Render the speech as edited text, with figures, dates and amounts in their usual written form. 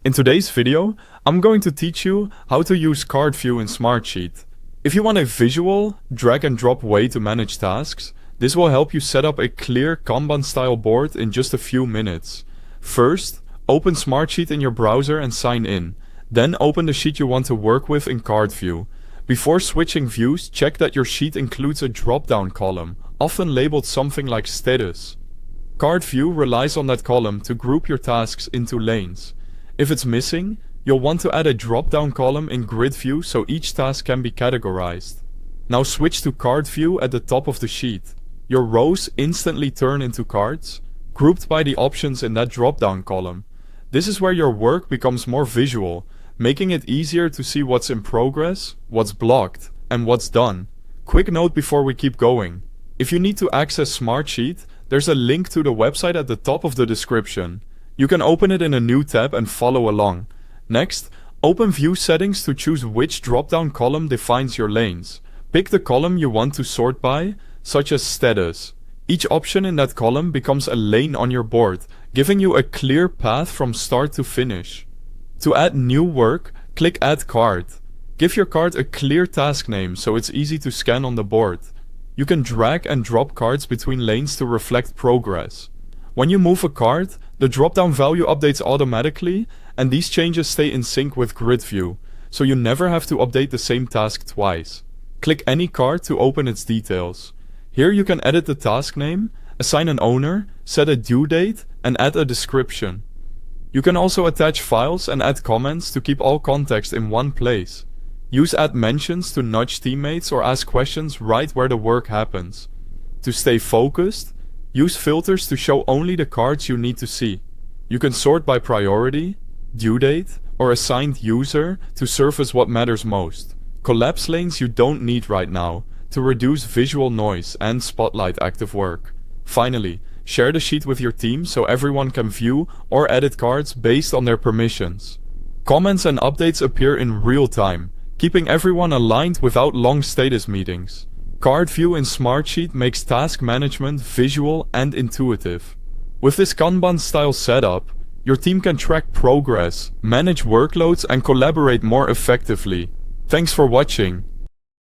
In today's video, I'm going to teach you how to use card view in Smartsheet. If you want a visual, drag and drop way to manage tasks, this will help you set up a clear Kanban-style board in just a few minutes. First, open Smartsheet in your browser and sign in. Then open the sheet you want to work with in card view. Before switching views, check that your sheet includes a drop-down column, often labeled something like status. Card view relies on that column to group your tasks into lanes. If it's missing, you'll want to add a drop-down column in grid view so each task can be categorized. Now switch to card view at the top of the sheet. Your rows instantly turn into cards, grouped by the options in that drop-down column. This is where your work becomes more visual, making it easier to see what's in progress, what's blocked, and what's done. Quick note before we keep going. If you need to access Smartsheet, there's a link to the website at the top of the description. You can open it in a new tab and follow along. Next, open View Settings to choose which drop-down column defines your lanes. Pick the column you want to sort by, such as Status. Each option in that column becomes a lane on your board, giving you a clear path from start to finish. To add new work, click Add Card. Give your card a clear task name so it's easy to scan on the board. You can drag and drop cards between lanes to reflect progress. When you move a card, the drop-down value updates automatically, and these changes stay in sync with grid view, so you never have to update the same task twice. Click any card to open its details. Here you can edit the task name, assign an owner, set a due date, and add a description. You can also attach files and add comments to keep all context in one place. Use add mentions to nudge teammates or ask questions right where the work happens. To stay focused, use filters to show only the cards you need to see. You can sort by priority, due date, or assigned user to surface what matters most. Collapse lanes you don't need right now to reduce visual noise and spotlight active work. Finally, share the sheet with your team so everyone can view or edit cards based on their permissions. Comments and updates appear in real time, keeping everyone aligned without long status meetings. Card view in Smartsheet makes task management visual and intuitive. With this Kanban-style setup, your team can track progress, manage workloads, and collaborate more effectively. Thanks for watching.